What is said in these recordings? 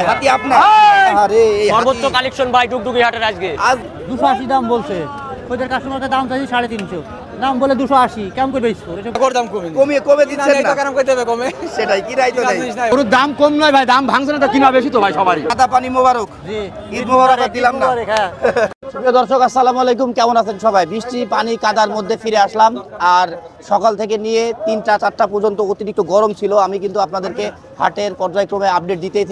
হাতি আপনার? আরে সর্বোচ্চ কালেকশন ভাই ডুগডুগি হাটের আজকে আজ 280 দাম বলছে, ওদের কাস্টমারকে দাম চাইছি 350, দাম বলে 280, কেমন করে বেচবো? দাম কমে কমে দিচ্ছেন না, কেন কইতে হবে কমে সেটাই কি রাইতো নাই। গরুর দাম কম নয় ভাই, দাম ভাঙছে না তো কিনা বেশি তো ভাই সবারই। কাদা পানি মোবারক, জি ঈদ মোবারক আর দিলাম না। হ্যাঁ। প্রিয় দর্শক আসসালামু আলাইকুম, কেমন আছেন সবাই? বৃষ্টি পানি কাদার মধ্যে ফিরে আসলাম। আর সকাল থেকে নিয়ে 3টা 4টা পর্যন্ত অতিরিক্ত গরম ছিল। আমি কিন্তু আপনাদেরকে হাটের পর্যায়ক্রমে আপডেট দিতেই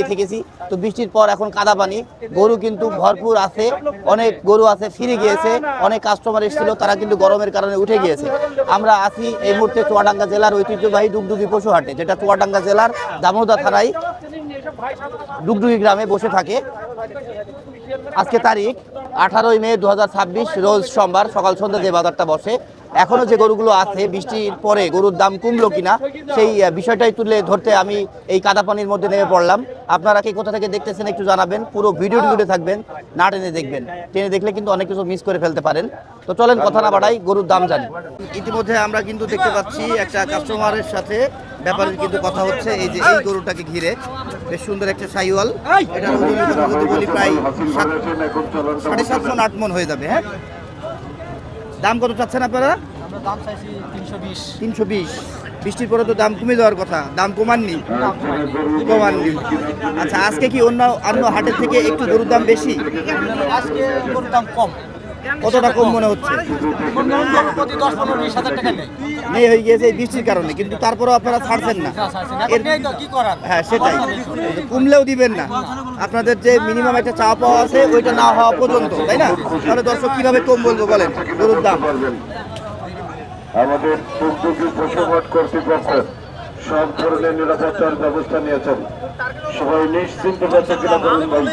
থেকেছি। তো বৃষ্টির পর এখন কাদা পানি, গরু কিন্তু ভরপুর আছে, অনেক গরু আছে ফিরে গিয়েছে, অনেক কাস্টমার এসেছিল, তারা কিন্তু গরমের কারণে উঠে গিয়েছে। আমরা আছি এই মুহূর্তে চুয়াডাঙ্গা জেলার ঐতিহ্যবাহী ডুগডুগি পশু হাটে, যেটা চুয়াডাঙ্গা জেলার দামোদা থানায় ডুগডুগি গ্রামে বসে থাকে। আজকে তারিখ 18 মে 2026, রোজ সোমবার সকাল সন্ধ্যা যে বাজারটা বসে। এখনো যে গরুগুলো আছে, বৃষ্টির পরে গরুর দাম কমলো কিনা সেই বিষয়টাই তুলে ধরতে আমি এই কাদা পানির মধ্যে নেমে পড়লাম। আপনারা কি কোথা থেকে দেখতেছেন একটু জানাবেন, পুরো ভিডিওটি জুড়ে থাকবেন, না টেনে দেখবেন। টেনে দেখলে কিন্তু অনেক কিছু মিস করে ফেলতে পারেন। তো চলেন কথা না বাড়াই, গরুর দাম জানি। ইতিমধ্যে আমরা কিন্তু দেখতে পাচ্ছি একটা কাস্টমারের সাথে ব্যাপারের কিন্তু কথা হচ্ছে। এই যে এই গরুটাকে ঘিরে বেশ সুন্দর একটা সাইওয়াল, এটার ওজনের কথা যদি বলি প্রায় 7.5 8 মণ হয়ে যাবে। হ্যাঁ, দাম কত চাচ্ছেন আপনারা? আমরা দাম চাইছি 320। 320। বৃষ্টির পরে তো দাম কমে যাওয়ার কথা, দাম কমাননি? আচ্ছা, আজকে কি অন্য হাটের থেকে একটু গরুর দাম বেশি? আজকে গরুর দাম কম। কতটা কম মনে হচ্ছে? প্রতি 10 15 20 হাজার টাকা নেই। নেই হয়ে গিয়েছে এই বৃষ্টির কারণে, কিন্তু তারপরেও আপনারা ছাড়ছেন না। এখন নেই তো কি করার? হ্যাঁ সেটাই, কমলেও দিবেন না। আপনাদের যে মিনিমাম একটা চা পাওয়া আছে ওইটা না হওয়া পর্যন্ত, তাই না? তাহলে দর্শক কিভাবে কম বলবো বলেন গরুর দাম? আমাদের ডুগডুগি পশুহাট কর্তৃপক্ষ সব ধরনের নিরাপত্তার ব্যবস্থা নিয়েছেন। সবাই নিশ্চিন্তে বেঁচে কিনা করুন ভাই।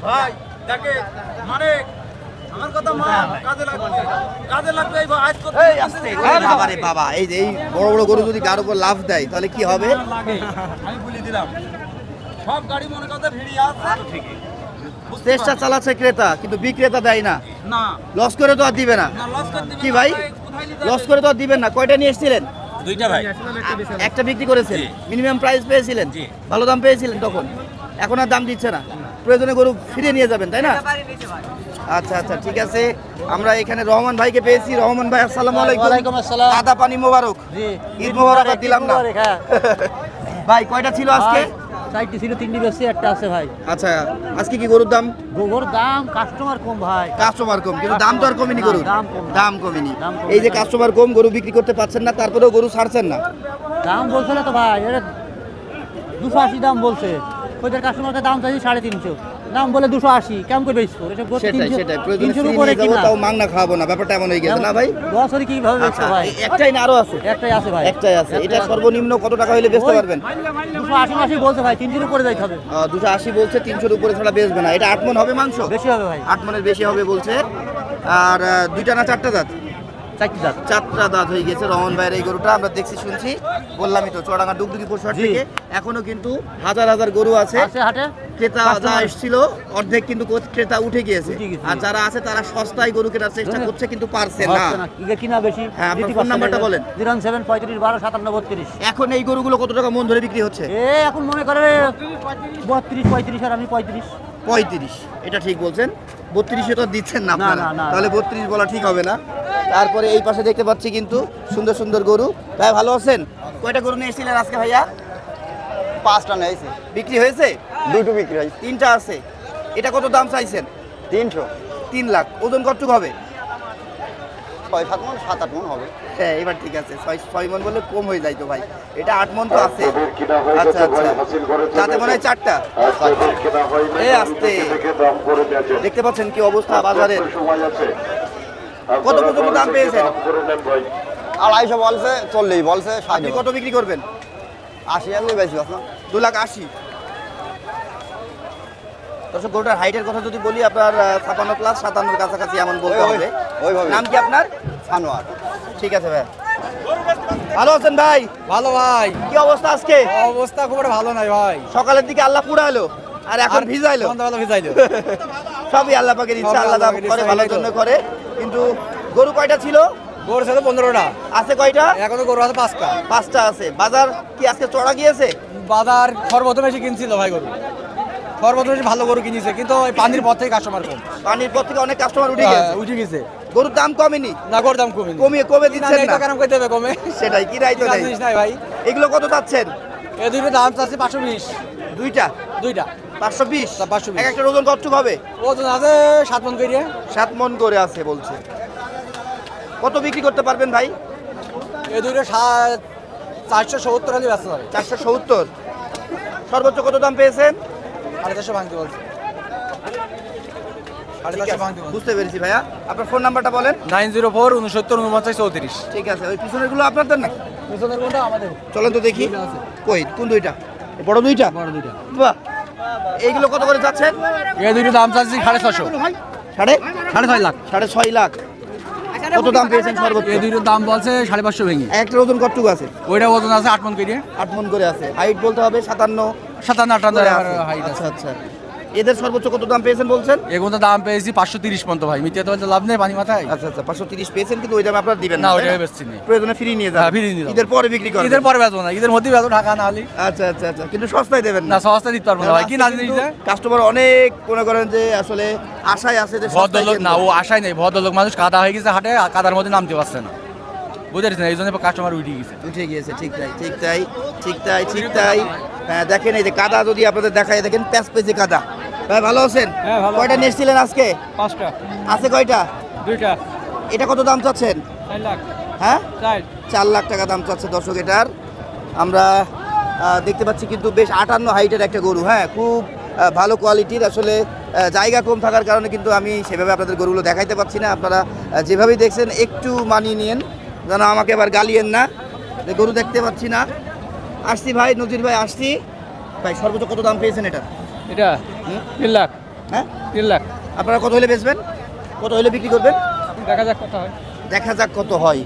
ভাই দেখে মানে আমার কথা মা কাজে লাগবে আজ করতে বাবা রে বাবা, এই যে এই বড় বড় গরু যদি গাড়ির উপর লাফ দেয় তাহলে কি হবে? লাগে আমি বলে দিলাম সব গাড়ি মনে করতে ভিড়ি আছে ঠিকই চেষ্টা চালাচ্ছে ক্রেতা, কিন্তু বিক্রেতা দেয় না। না লস করে তো আর দিবে না। না লস করতে কি ভাই, লস করে তো আর দিবেন না? কয়টা নিয়ে এসেছিলেন? দুইটা ভাই একটা বিক্রি করেছেন, মিনিমাম প্রাইস পেয়েছিলেন, ভালো দাম পেয়েছিলেন তখন, এখন আর দাম দিচ্ছে না। প্রয়োজনে গরু ফিরে নিয়ে যাবেন, তাই না? আচ্ছা আচ্ছা, ঠিক আছে। আমরা এখানে রহমান ভাইকে পেয়েছি। রহমান ভাই আসসালামু আলাইকুম। ওয়ালাইকুম আসসালাম। কাদা পানি মোবারক, জি ঈদ মোবারক আর দিলাম না। হ্যাঁ। ভাই কয়টা ছিল আজকে? চারটি ছিল, 3টি বেশি, একটা আছে ভাই। আচ্ছা, আজকে কি গরুর দাম? গরুর দাম কাস্টমার কম ভাই। কাস্টমার কম, কিন্তু দাম তো আর কমেনি গরুর। দাম কম। দাম কমেনি। দাম কম। এই যে কাস্টমার কম, গরু বিক্রি করতে পারছেন না, তারপরেও গরু ছাড়ছেন না। দাম বলছে না তো ভাই, এটা 280 দাম বলছে, ওদের কাস্টমারকে দাম চাইছি 350, দাম বলে 280, কেমন করে বেচবো? সেটাই প্রয়োজনে 300 ফ্রি উপরে নিয়ে যাবো, কিনা? তাও মাংনা খাওয়াবো না, ব্যাপারটা এমন হয়ে গেছে না ভাই? লস হলে কিভাবে বেচবো আচ্ছা, ভাই? একটাই না আরো আছে? একটাই আছে ভাই, একটাই আছে। এটা সর্বনিম্ন কত টাকা হলে বেচতে পারবেন? 280 বলছে ভাই, 300 উপরে যাইতে হবে। 280 বলছে, 300-র উপরে ছাড়া বেচবে না। এটা 8 মণ হবে মাংস? বেশি হবে ভাই। 8 মণের বেশি হবে বলছে। আর 2টা না 4টা দাঁত? 4টি দাঁত। 4টা দাঁত হয়ে গেছে রহমান ভাইয়ের এই গরুটা। আমরা দেখছি, শুনছি, বললামই তো চুয়াডাঙ্গা ডুগডুগি পশুহাট জি। থেকে এখনো কিন্তু হাজার হাজার গরু আছে। আছে হাটে। ক্রেতা যা এসেছিল অর্ধেক কিন্তু ক্রেতা উঠে গিয়েছে। উঠে গেছে। আর যারা আছে তারা সস্তায় গরু কেনার চেষ্টা করছে, কিন্তু পারছে না। হচ্ছে না, কিনা বেশি। হ্যাঁ, আপনার ফোন নাম্বারটা বলেন। 07 35 12 57 32। এখন এই গরুগুলো কত টাকা মন ধরে বিক্রি হচ্ছে? এখন মনে করে 32 35, আর আমি 35। 35, এটা ঠিক বলছেন। 32-এ তো আর দিচ্ছেন না আপনারা, না। তাহলে 32 বলা ঠিক হবে না। তারপরে এই পাশে দেখতে পাচ্ছি কিন্তু সুন্দর সুন্দর গরু। ভাই ভালো আছেন? কয়টা গরু নিয়ে এসেছিলেন আজকে ভাইয়া? 5টা নিয়েছে, বিক্রি হয়েছে? 2টো বিক্রি হয়েছে। 3টা আছে। এটা কত দাম চাইছেন? 300, 3 লাখ। ওজন কতটুকু হবে? 6-7 মণ 7-8 মণ হবে। হ্যাঁ, এবার ঠিক আছে। 6 মণ বললে কম হয়ে যায় তো ভাই, এটা 8 মণ তো আছে। আপনাদের কিনা হয়ে আচ্ছা গেছে ভাই, আচ্ছা, হাসিল করেছেন। তাতে মনে হয় 4টা। আপনাদের কিনা হয়নি, এই আস্তে। থেকে দাম করে দিয়েছেন। দেখতে পাচ্ছেন কি অবস্থা বাজারের। সময় আছে। কত পর্যন্ত দাম পেয়েছেন? দাম করে নেন ভাই। 250 বলছে, 40 বলছে, আপনি 60 কত বিক্রি করবেন? 80 আনলে বেশি বাস না। 2,80,000। দর্শক, গরুটার হাইটের কথা যদি বলি, আপনার 56+57 কাছাকাছি এমন বলতে ওই, হবে। ওইভাবে। নাম কি আপনার? সানোয়ার। ঠিক আছে ভাই। ভালো আছেন ভাই? ভালো ভাই, কি অবস্থা আজকে? অবস্থা খুব একটা ভালো নাই ভাই, সকালের দিকে আল্লাহ পুরাইলো আর এখন ভিজাইলো। সন্ধ্যাবেলা ভিজাইলো। সবই আল্লাহ পাকের ইচ্ছা, সবই আল্লাহ আল্লাহ পাকের করে, ইচ্ছা, ভালোর এই তো। জন্য করে। কিন্তু গরু কয়টা ছিল? গরু ছিল 15টা, আছে কয়টা? এখনো গরু আছে 5টা। 5টা আছে। বাজার কি আজকে চড়া গিয়েছে? বাজার সর্বপ্রথম এসে কিনছিল ভাই গরু, সর্বপ্রথম এসে ভালো গরু কিনেছে, কিন্তু ওই পানির পর থেকে কাস্টমার কম। পানির পর থেকে অনেক কাস্টমার উঠে গেছে। উঠে গেছে, গরুর দাম কমেনি? না গরুর দাম কমে কমে দিচ্ছেন না? কেন কইতে হবে কমে? সেটাই কি রাইতো কি নেই। জিনিস নাই ভাই। এগুলো কত চাচ্ছেন? এই দুইটা দাম চাচ্ছে 520, দুইটা দুইটা 520। 520। এক একটা ওজন কতটুকু হবে? ওজন আছে 7 মণ করে। 7 মণ করে আছে বলছে। কত বিক্রি করতে পারবেন ভাই? এই দুইটা 470 হলে ব্যস্ত হবে। 470। সর্বোচ্চ কত দাম পেয়েছেন? 450 ভাঙতে বলছে, ঠিক 450 আছে, ভাঙতে বলছে। বুঝতে পেরেছি ভাইয়া। আপনার ফোন নাম্বারটা বলেন। 904 69 49 34। ঠিক আছে, ওই পিছনের গুলো আপনাদের না? পিছনের কোনটা আমাদের? চলেন তো দেখি। কই কোন দুইটা? এই বড় দুইটা? বড় দুইটা। বাহ, এইগুলো কত করে যাচ্ছেন? এই দুইটা দাম চাচ্ছি 650, সাড়ে 6.5 লাখ। 6.5 লাখ। কত দাম পেয়েছেন সর্বোচ্চ? এই দুইটার দাম বলছে 550 ভেঙে। একটা ওজন কতটুকু আছে? ওইটা ওজন আছে 8 মণ করে। 8 মণ করে আছে। হাইট বলতে হবে 57 57 করে 58 আছে। হাইট আছে। আচ্ছা আচ্ছা। এদের সর্বোচ্চ কত দাম পেয়েছেন বলছেন? এগুলো দাম পেয়েছি 530 পর্যন্ত ভাই, মিথ্যা তো বলতে লাভ নেই পানি মাথায়। আচ্ছা আচ্ছা, 530 পেয়েছেন, কিন্তু ওই দামে আপনারা দিবেন না, তাই ওইটাই বেচছি না। প্রয়োজনে ফ্রি নিয়ে যান। হ্যাঁ, free নিয়ে যাবো। ঈদের পরে বিক্রি করেন। ঈদের পরে বেচবো না, ঈদের মধ্যেই বেচবো, ঢাকা না হলে। আচ্ছা আচ্ছা আচ্ছা, কিন্তু সস্তায় দেবেন না, না। সস্তা দিতে পারবো না ভাই, কি না জিনিস যে। কাস্টমার অনেক মনে করেন যে আসলে আশায় আছে যে সস্তায় ভদ্রলোক না, কিনবো। ও আশাই নেই, ভদ্রলোক মানুষ কাদা হয়ে গেছে হাটে, আর কাদার মধ্যে নামতে পারছে না, বুঝতে পারছেন, এই জন্য কাস্টমার উঠে গেছে। উঠে গিয়েছে। ঠিক তাই ঠিক তাই ঠিক তাই ঠিক তাই। হ্যাঁ, দেখেন এই যে কাদা যদি আপনাদের দেখায়, দেখেন প্যাচ পেঁচে কাদা। ভাই ভালো আছেন? হ্যাঁ, ভালো কয়টা নিয়েছিলেন আজকে? 5টা, আছে কয়টা? 2টা, এটা কত দাম চাচ্ছেন? 4 লাখ, হ্যাঁ, 4। 4 লাখ টাকা দাম চাচ্ছে দর্শক এটার। আমরা দেখতে পাচ্ছি কিন্তু বেশ 58 হাইটের একটা গরু। হ্যাঁ, খুব ভালো কোয়ালিটির। আসলে জায়গা কম থাকার কারণে কিন্তু আমি সেভাবে আপনাদের গরুগুলো দেখাইতে পারছি না। আপনারা যেভাবেই দেখছেন একটু মানিয়ে নিন, যেন আমাকে আবার গালিয়েন না। যে গরু দেখতে পাচ্ছি না। আসছি ভাই, নজির ভাই আসছি। ভাই সর্বোচ্চ কত দাম পেয়েছেন এটা? এটা হুম? 3 লাখ, হ্যাঁ, 3 লাখ। আপনারা কত হলে বেচবেন? কত হলে বিক্রি করবেন? দেখা যাক কত হয়। দেখা যাক কত হয়।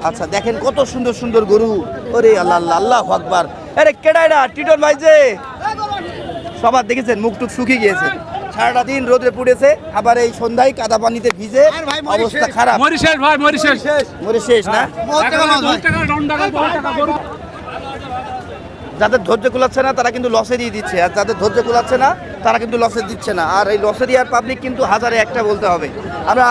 আচ্ছা, দেখেন কত সুন্দর সুন্দর গরু। ওরে আল্লাহ আল্লাহ, আল্লাহু আকবার। আরে কেডা এটা? টিটন ভাই যে সবার দেখেছেন মুখ টুক শুকিয়ে গিয়েছে, সারাটা দিন রোদে পুড়েছে, আবার এই সন্ধ্যায় কাদা পানিতে ভিজে অবস্থা খারাপ। মরিশেষ ভাই, মরিশেষ। মরে শেষ না? যাদের ধৈর্য কুলাচ্ছে না তারা কিন্তু লসে দিয়ে দিচ্ছে, আর যাদের ধৈর্য কুলাচ্ছে না তারা কিন্তু লসে দিচ্ছে না। আর এই লসে দেওয়ার পাবলিক কিন্তু হাজারে একটা বলতে হবে। আমরা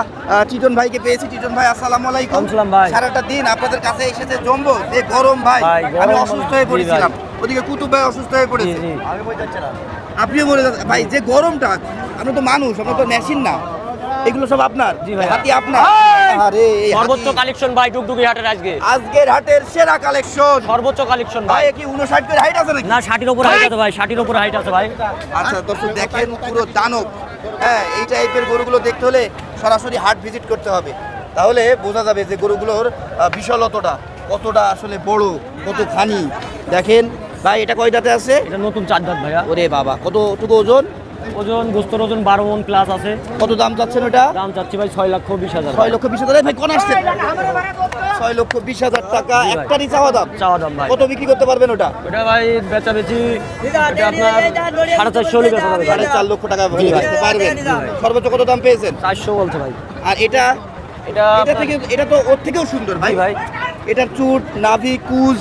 টিটন ভাইকে পেয়েছি। টিটন ভাই আসসালামু আলাইকুম। আসসালাম ভাই। সারাটা দিন আপনাদের কাছে এসেছে জম্বো, যে গরম ভাই, ভাই, গরম আমি অসুস্থ হয়ে জি পড়েছিলাম। ওদিকে কুতুব ভাই অসুস্থ হয়ে পড়েছে। জি। আপনিও মরে যাচ্ছেন ভাই, যে গরমটা। আমরা তো মানুষ, আমরা তো মেশিন না। এগুলো সব আপনার? জি ভাই। হাতি আপনার? আরে এই সর্বোচ্চ হাতি। কালেকশন ভাই টুকটুকি হাটের আজকে, আজকের হাটের সেরা কালেকশন। সর্বোচ্চ কালেকশন ভাই ভাই। কি 59 করে হাইট আছে নাকি? না 60-এর উপর হাইট আছে ভাই, 60-এর উপর হাইট আছে ভাই। আচ্ছা দর্শক দেখেন, পুরো দানব। হ্যাঁ, এই টাইপের গরুগুলো দেখতে হলে সরাসরি হাট ভিজিট করতে হবে, তাহলে বোঝা যাবে যে গরুগুলোর বিশালতাটা কতটা আসলে বড়, কতখানি। দেখেন ভাই, এটা কয় দাঁতে আছে? এটা নতুন 4 দাঁত ভাইয়া। ওরে বাবা, কতটুকু ওজন? ওজন গোস্তর ওজন 12 মণ প্লাস আছে। কত দাম চাচ্ছেন ওটা? দাম চাচ্ছি ভাই 6,20,000। 6,20,000। ভাই কোন আসছে? 6,20,000 টাকা জি ভাই। একটারই চাওয়া দাম। চাওয়া দাম ভাই। কত বিক্রি করতে পারবেন ওটা? ওটা ভাই বেচা বেচি এটা আপনার 450 হলে বেচা যাবে। 4.5 লক্ষ টাকা হলে জি ভাই। বেচতে পারবেন। জি ভাই। সর্বোচ্চ কত দাম পেয়েছেন? 400 বলছে ভাই। আর এটা এটা এটা থেকে, এটা তো ওর থেকেও সুন্দর ভাই। জি ভাই। এটার চুট, নাভি, কুজ,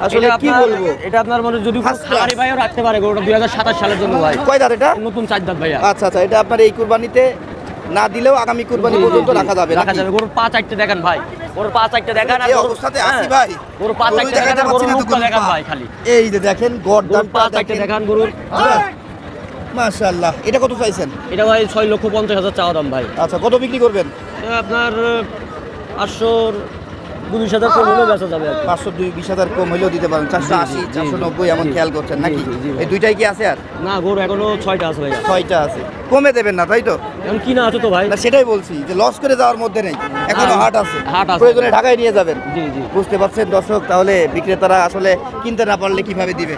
আসলে এটা কি আপনার- বলবো। এটা আপনার মানে যদি First class। খামারি ভাইও রাখতে পারে গরুটা 2027 সালের জন্য ভাই। কয় দাঁত এটা? নতুন 4 দাঁত ভাইয়া। আচ্ছা আচ্ছা, এটা আপনার এই কুরবানিতে না দিলেও আগামী কুরবানি পর্যন্ত রাখা যাবে। রাখা নাকি? যাবে। গরুর পা চারটে দেখান ভাই, গরুর পা চারটে দেখান। আর এই গরুর- অবস্থাতে হ্যাঁ, আছি ভাই। গরুর পা গরুই চারটে দেখাতে দেখান, পারছি গরুর না তো, মুখটা গরুর দেখান পা। ভাই খালি। এই যে দেখেন গড়দান গরুর পা চারটে দেখান গরুর। মাশাআল্লাহ। এটা কত চাইছেন? এটা ভাই 6,50,000 চাওয়া দাম ভাই। আচ্ছা, কত বিক্রি করবেন? এটা আপনার 820,000 কম হলেও বেচা যাবে আর কি। 520,000 কম হইলেও দিতে পারেন। 480, জি, জি, 490 এমন জি। খেয়াল করছেন নাকি? জি, জি, জি। এই দুইটাই কি আছে আর? না গরু এখনো 6টা আছে ভাইয়া। 6টা আছে। কমে দেবেন না তাই তো? এখন কিনা আছে তো ভাই। না সেটাই বলছি, যে লস করে যাওয়ার মধ্যে নেই, এখনো হ্যাঁ, হাট আছে। হাট আছে। প্রয়োজনে ঢাকায় নিয়ে যাবেন। জি জি। বুঝতে পারছেন দর্শক, তাহলে বিক্রেতারা আসলে কিনতে না পারলে কিভাবে দিবে।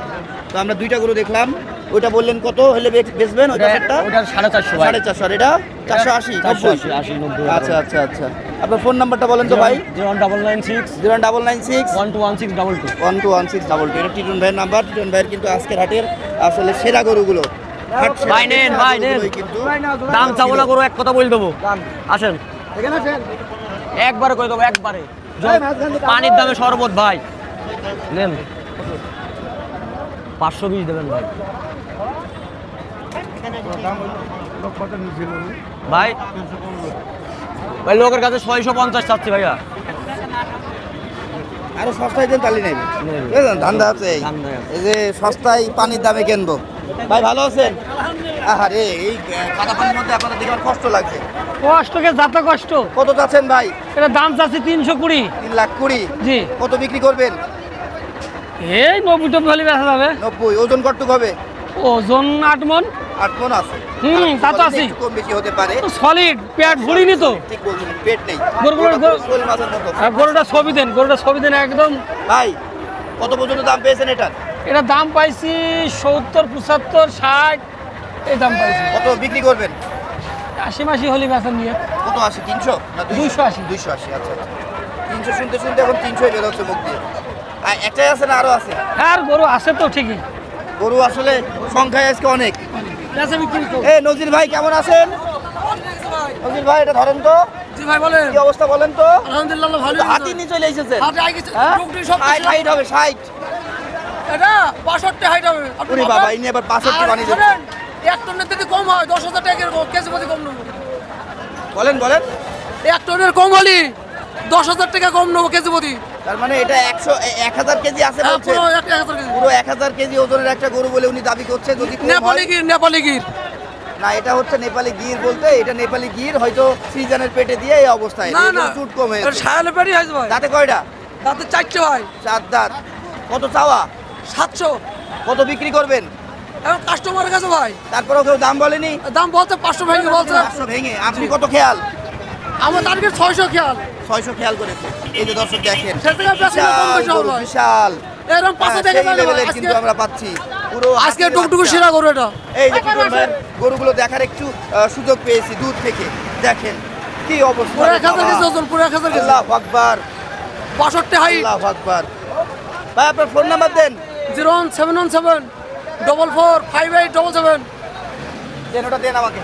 তো আমরা দুইটা গরু দেখলাম। ওইটা বললেন কত হলে বেচবেন? ওইটা সেটটা ওটা 450 ভাই। 450। আর এটা 480, 480, 80, 90। আচ্ছা আচ্ছা আচ্ছা। আপনার ফোন নাম্বারটা বলেন তো ভাই। 09996 0996 121622। 121622। এটা টিটন ভাইয়ের নাম্বার। টিটন ভাইয়ের কিন্তু আজকের হাটের আসলে সেরা গরুগুলো। হাট সেরা ভাই নেন, সেরা ভাই নেন। গরুগুলোই কিন্তু দাম চাবো না গরু, এক কথা বলে দেবো। আসেন একবারে কই দেবো, একবারে। পানির দামে শরবত ভাই নেন 520 দেবেন ভাই ভাই ভাই লোকের কাছে 650 চাচ্ছি ভাইয়া আরো সস্তায় দেন তালি নেই বুঝলেন ধান্দা আছে ধান্দা আছে। এই যে সস্তায় পানির দামে কিনবো ভাই ভালো আছেন আরে এই কাদা পানির মধ্যে আপনাদের দেখে আমার কষ্ট লাগছে কষ্টকে যাতে কষ্ট কত চাচ্ছেন ভাই এটা দাম চাচ্ছি 320 3,20,000 জি কত বিক্রি করবেন এই 90 হলে বেচা যাবে 90 ওজন কতটুকু হবে ওজন 8 মন 8 মণ আছে তা তো আছে একটু কম বেশি হতে পারে সলিড পেট ভরিনি তো ঠিক বলছেন পেট নেই গরুগুলোর শোল মাছের মতো আর গরুটা ছবি দেন একদম ভাই কত পর্যন্ত দাম পেয়েছেন এটার এটা দাম পাইছি 70 75 60 এই দাম পাইছি কত বিক্রি করবেন 80 মাসি হলি বেচা নিয়ে কত আসে 300 না 280 280 আচ্ছা আচ্ছা 300 শুনতে শুনতে এখন 300 বের হচ্ছে মুখ দিয়ে আর একটাই আছে না আরো আছে আর গরু আছে তো ঠিকই গরু আসলে সংখ্যায় আজকে অনেক বেচা বিক্রি তো এই নজির ভাই কেমন আছেন নজির ভাই এটা ধরেন তো জি ভাই বলেন কি অবস্থা বলেন তো আলহামদুলিল্লাহ ভালো হাতি নিয়ে চলে এসেছেন হাতে আই গেছে হ্যাঁ? টুকটুক সব 60 হবে 60 এটা 62 হাইট হবে ওরে বাবা ইনি আবার 65 বানিয়ে দিচ্ছেন এক টনের থেকে কম হয় 10,000 টাকার কেজি প্রতি কম নেবো বলেন বলেন এক টনের কম হলি 10,000 টাকা কম নেবো কেজি প্রতি তার মানে এটা 1000 কেজি আছে হ্যাঁ, বলছেন পুরো 1000 কেজি পুরো 1000 কেজি ওজনের একটা গরু বলে উনি দাবি করছে যদি কম হয় নেপালি গির না এটা হচ্ছে নেপালি গির বলতে এটা নেপালি গির হয়তো সিজনের পেটে দিয়ে এই অবস্থায় না এগুলো না চুট কম হয়েছে সায়ালে পেরি হয়েছে ভাই দাঁতে কয়টা তাতে 4টে ভাই 4 দাঁত কত চাওয়া 700 কত বিক্রি করবেন এখন কাস্টমারের কাছে ভাই তারপরেও কেউ দাম বলেনি দাম বলতে 500 ভেঙে বলছে 500 ভেঙে আপনি কত খেয়াল আমার টার্গেট 600 খেয়াল 600 খেয়াল করেছে এই যে দর্শক দেখেন সে থেকে বেশি না কম বেশি হবে ভাই। বিশাল এরকম 500 টাকা সেই দাম লেভেলের আজকে কিন্তু আমরা পাচ্ছি পুরো আজকে হাতির টুকটুকু বাচ্চা। সেরা গরু এটা এই যে টিটন ভাইয়ের গরুগুলো দেখার একটু সুযোগ পেয়েছি দূর থেকে দেখেন কি অবস্থা পুরো 1000 কেজি ওজন পুরো 1000 কেজি আল্লাহু আকবার 62 হাইট আল্লাহু আকবার ভাই আপনার ফোন নাম্বার দেন 01717 445877 দেন ওটা দেন আমাকে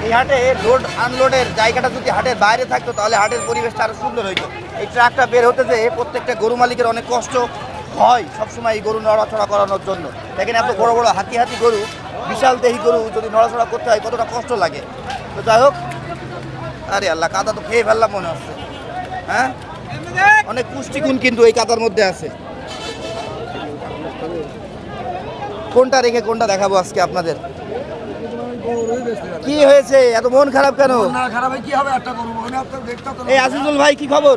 এই হাটে লোড আনলোডের জায়গাটা যদি হাটের বাইরে থাকতো তাহলে হাটের পরিবেশটা আরো সুন্দর হইতো এই ট্রাকটা বের হতে যে প্রত্যেকটা গরু মালিকের অনেক কষ্ট হয় সবসময় এই গরু নড়াচড়া করানোর জন্য দেখেন এত বড় বড় হাতি হাতি গরু বিশাল দেহি গরু যদি নড়াচড়া করতে হয় কতটা কষ্ট লাগে তো যাই হোক আরে আল্লাহ কাদা তো খেয়ে ফেললাম মনে হচ্ছে হ্যাঁ অনেক পুষ্টিগুণ কিন্তু এই কাদার মধ্যে আছে কোনটা রেখে কোনটা দেখাবো আজকে আপনাদের কি হয়েছে এত মন খারাপ কেন এই আজিজুল ভাই কি খবর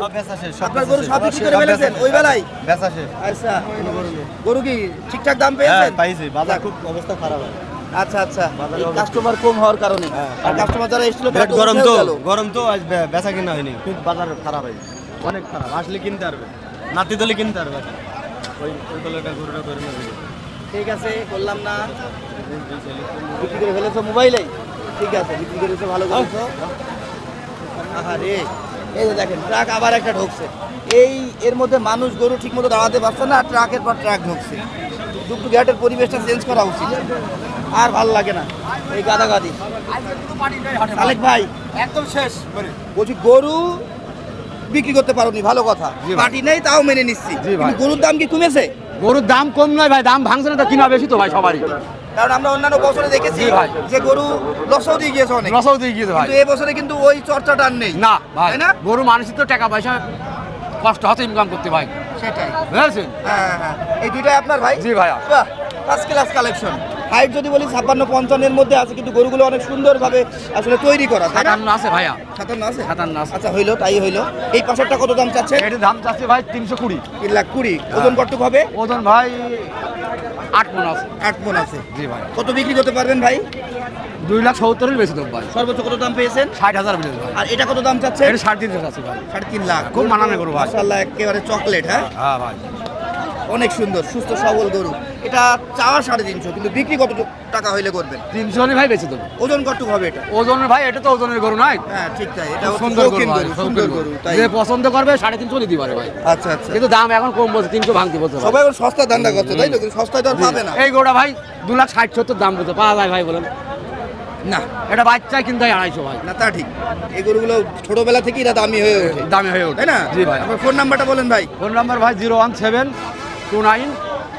আপনার গরু সব বিক্রি করে ফেলেছেন ওই বেলায় আচ্ছা গরু কি ঠিকঠাক দাম পেয়েছেন পাইছি বাজার খুব অবস্থা খারাপ আচ্ছা আচ্ছা কাস্টমার কম হওয়ার কারণে আর কাস্টমার যারা এসেছিল তারা তো গরম উঠেও তো গেল। গরম তো আজ বেচা কিনা হয়নি খুব বাজার খারাপ হয় অনেক খারাপ আসলে কিনতে পারবে নাতি দলে কিনতে পারবে ওই দলেটা গরুটা করে নেবে ঠিক আছে বললাম না বিক্রি করে ফেলেছো মোবাইলে ঠিক আছে বিক্রি করেছো ভালো করেছো আহারে এই যে দেখেন ট্রাক আবার একটা ঢুকছে এই এর মধ্যে মানুষ গরু ঠিক মতো দাঁড়াতে পারছে না আর ট্রাকের পর ট্রাক ঢুকছে দুটো ঘাটের পরিবেশটা চেঞ্জ করা উচিত আর ভালো লাগে না এই গাদাগাদি আলেক ভাই একদম শেষ বলছি গরু বিক্রি করতে পারোনি ভালো কথা পার্টি নেই তাও মেনে নিচ্ছি কিন্তু গরুর দাম কি কমেছে গরুর দাম কম নয় ভাই দাম ভাঙছে না তো কিনা বেশি তো ভাই সবারই কারণ আমরা অন্যান্য বছরে দেখেছি ভাই। যে গরু লসও দিয়ে গিয়েছে অনেক লসও দিয়ে গিয়েছে ভাই কিন্তু এই বছরে কিন্তু ওই চর্চাটা আর নেই না ভাই তাই না গরু মানুষের তো টাকা পয়সা কষ্ট হচ্ছে ইনকাম করতে ভাই সেটাই বুঝেছেন হ্যাঁ হ্যাঁ এই দুইটাই আপনার ভাই জি ভাইয়া। বাহ ফার্স্ট ক্লাস কালেকশন হাইট যদি বলি 56-55 এর মধ্যে আছে কিন্তু গরুগুলো অনেক সুন্দরভাবে আসলে তৈরি করা তাই না 57 আছে ভাইয়া 57 আছে 57 আছে আচ্ছা হইলো তাই হইলো এই পাশেরটা কত দাম চাচ্ছে এটার দাম চাচ্ছে ভাই 320 3,20,000 ওজন কতটুকু হবে ওজন ভাই 8 মণ আছে 8 মণ আছে জি ভাই কত বিক্রি করতে পারবেন ভাই 2,70,000 এর বেশি দাম ভাই সর্বোচ্চ কত দাম পেয়েছেন 60,000 বিলে ভাই আর এটা কত দাম চাচ্ছে এটা 3.5 আছে ভাই 3.5 লাখ খুব মানানো গরু ভাই মাশাআল্লাহ একেবারে চকলেট হ্যাঁ হ্যাঁ ভাই অনেক সুন্দর সুস্থ সবল গরু এটা চাওয়া 350 কিন্তু বিক্রি কত টাকা হইলে করবেন 300 হলে ভাই বেশি দেবো ওজন কতটুকু হবে এটা ওজনের ভাই এটা তো ওজনের গরু নাই হ্যাঁ ঠিক তাই এটা হচ্ছে সুন্দর গরু শৌখিন ভাই, গরু সুন্দর শৌখিন গরু তাই যে পছন্দ করবে 350 দিতে পারে ভাই আচ্ছা আচ্ছা কিন্তু দাম এখন কম বলছে 300 ভাঙতে বলছে ভাই। সবাই এখন সস্তা ধান্দা করছে তাই তো কিন্তু সস্তায় তো আর পাবে না এই গরুটা ভাই 2,60,70 দাম বলছে পাওয়া যায় ভাই বলেন না এটা বাচ্চাই কিনতে হয় 250 ভাই। না তা ঠিক, এই গরুগুলো ছোটবেলা থেকেই এরা দামি হয়ে ওঠে, দামি হয়ে ওঠে। তাই না? জি ভাই। আপনার ফোন নাম্বারটা বলেন ভাই। ফোন নাম্বার ভাই 01729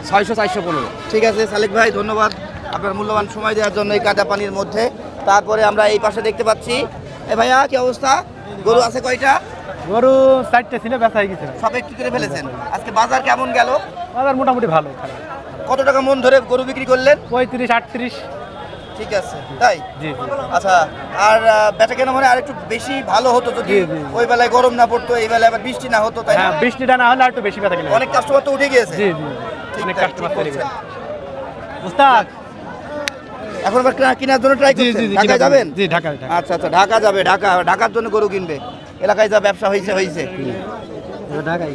600 415। ঠিক আছে সালেক ভাই, ধন্যবাদ আপনার মূল্যবান সময় দেওয়ার জন্য এই কাদা পানির মধ্যে। তারপরে আমরা এই পাশে দেখতে পাচ্ছি, এ ভাইয়া কি অবস্থা, গরু আছে কয়টা? গরু 4টে ছিল, বেচা হয়ে গেছে। সব একটু করে ফেলেছেন। আজকে বাজার কেমন গেল? বাজার মোটামুটি ভালো, কত টাকা মন ধরে গরু বিক্রি করলেন? 35-38। ঠিক আছে, তাই? জি আচ্ছা, আর বেচা কেনা মানে আর একটু বেশি ভালো হতো যদি ওই বেলায় গরম না পড়তো, এই বেলায় আবার বৃষ্টি না হতো, তাই না? হ্যাঁ, বৃষ্টিটা না হলে আর একটু বেশি বেচা কিনা। অনেক কাস্টমার তো উঠে গিয়েছে। ঠিক অনেক তাই, কাস্টমার ঠিক চলে বলছেন। গেছে। উস্তাদ, এখন আবার কেনার জন্য ট্রাই করছেন? ঢাকা যাবেন? জি ঢাকা। আচ্ছা আচ্ছা, ঢাকা যাবে, ঢাকার জন্য গরু কিনবে। এলাকায় যা ব্যবসা হয়েছে। ঢাকাই।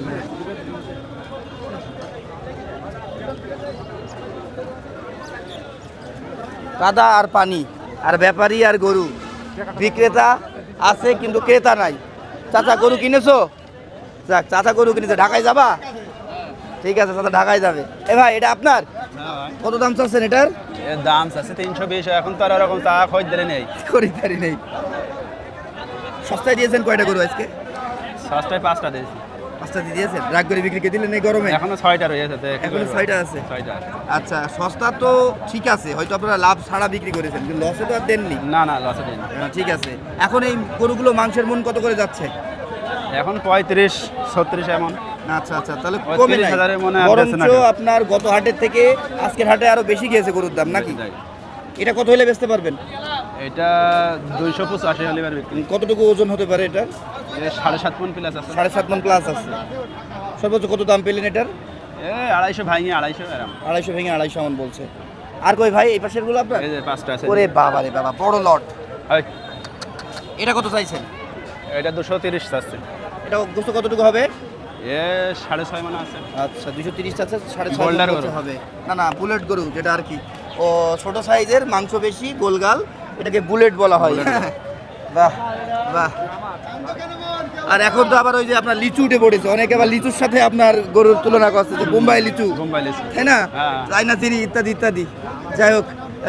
কাদা আর পানি, আর ব্যাপারী আর গরু, বিক্রেতা আছে কিন্তু ক্রেতা নাই। চাচা গরু কিনেছো? যাক, চাচা গরু কিনেছে, ঢাকায় যাবা? ঠিক আছে চাচা, ঢাকায় যাবে। এ ভাই, এটা আপনার? কত দাম চাচ্ছেন এটার? এর দাম আছে 320, এখন তো আর ওরকম চা খরিদ্দারি নেই। খরিদ্দারি নেই। সস্তায় দিয়েছেন কয়টা গরু আজকে? সস্তায় 5টা দিয়েছি, 5টা দিয়েছেন, রাগ করে বিক্রি করে দিলেন এই গরমে? এখনো 6টা রয়েছে। এখনো 6টা আছে। 6টা। আচ্ছা, সস্তা তো ঠিক আছে, হয়তো আপনারা লাভ ছাড়া বিক্রি করেছেন, কিন্তু লসে তো আর দেননি। না লসে দিন। ঠিক আছে। এখন এই গরুগুলো মাংসের মন কত করে যাচ্ছে? এখন 35-36 এমন। আচ্ছা আচ্ছা, তাহলে ওই কমে নাই। 30,000 মনে হয় বরঞ্চ বেচে না কেউ। আপনার গত হাটের থেকে আজকের হাটে আরো বেশি গিয়েছে গরুর দাম নাকি? যাই। এটা কত হলে বেচতে পারবেন? এটা 285 হলে এবার বিক্রি। কতটুকু ওজন হতে পারে এটার? 7.5 মণ প্লাস আছে। 7.5 মণ প্লাস আছে। সর্বোচ্চ কত দাম পেলেন এটার? 250 ভাঙিয়ে 250 এরকম। 250 ভেঙে 250 মণ বলছে। আর কই ভাই, এই পাশের গুলো আপনার? এই যে 5টা আছে। ওরে বাবা রে বাবা, বড় লট। ওই, এটা কত চাইছেন? এটা 230 আছে। এটা গোস্ত কতটুকু হবে? 6.5 মণ আছে। আচ্ছা, 230 আছে, 6.5 Boulder মণ গরু। হবে। না বুলেট গরু যেটা আর কি, ও ছোট সাইজের, মাংস বেশি, গোলগাল, এটাকে বুলেট বলা হয়। বাহ বাহ। আর এখন তো আবার ওই যে আপনার লিচু উঠে পড়েছে, অনেকে আবার লিচুর সাথে আপনার গরুর তুলনা করছে, যে বোম্বাই লিচু, বোম্বাই লিচু। তাই না? হ্যাঁ। চাইনা চিনি ইত্যাদি ইত্যাদি। যাই হোক,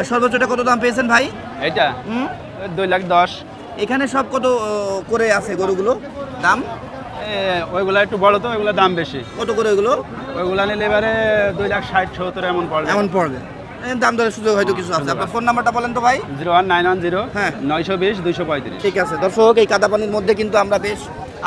সর্বোচ্চটা কত দাম পেয়েছেন ভাই? এইটা হুম, 2,10,000। এখানে সব কত করে আছে গরুগুলো দাম? ওইগুলা একটু বড় তো, ওইগুলা দাম বেশি। কত করে ওগুলো? ওইগুলা নিলে এবারে 2,60,70 এমন পড়বে। এমন পড়বে, দাম দরের সুযোগ হয়তো কিছু আছে। আপনার ফোন নাম্বারটা বলেন তো ভাই। 01910 হ্যাঁ। 920 235। ঠিক আছে দর্শক, এই কাদাপানির মধ্যে কিন্তু আমরা বেশ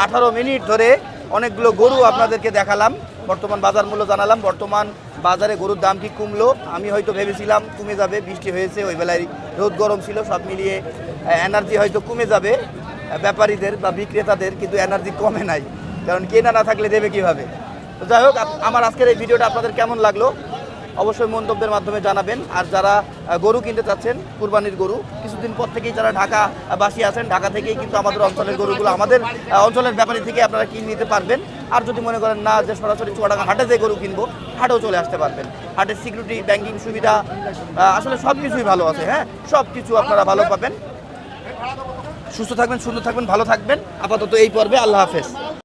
18 মিনিট ধরে অনেকগুলো গরু আপনাদেরকে দেখালাম, বর্তমান বাজার মূল্য জানালাম। বর্তমান বাজারে গরুর দাম কি কমলো? আমি হয়তো ভেবেছিলাম কমে যাবে, বৃষ্টি হয়েছে, ওই বেলায় রোদ গরম ছিল, সব মিলিয়ে এনার্জি হয়তো কমে যাবে ব্যাপারীদের বা বিক্রেতাদের, কিন্তু এনার্জি কমে নাই, কারণ কেনা না থাকলে দেবে কিভাবে। তো যাই হোক, আমার আজকের এই ভিডিওটা আপনাদের কেমন লাগলো অবশ্যই মন্তব্যের মাধ্যমে জানাবেন। আর যারা গরু কিনতে চাচ্ছেন, কুরবানির গরু, কিছুদিন পর থেকেই যারা ঢাকাবাসী আছেন, ঢাকা থেকেই কিন্তু আমাদের অঞ্চলের গরুগুলো আমাদের অঞ্চলের ব্যাপারী থেকে আপনারা কিনে নিতে পারবেন। আর যদি মনে করেন না যে সরাসরি চুয়াডাঙ্গা হাটে যে গরু কিনবো, হাটেও চলে আসতে পারবেন। হাটের সিকিউরিটি, ব্যাংকিং সুবিধা, আসলে সব কিছুই ভালো আছে। হ্যাঁ, সব কিছু আপনারা ভালো পাবেন। সুস্থ থাকবেন, সুন্দর থাকবেন, ভালো থাকবেন। আপাতত এই পর্বে আল্লাহ হাফেজ।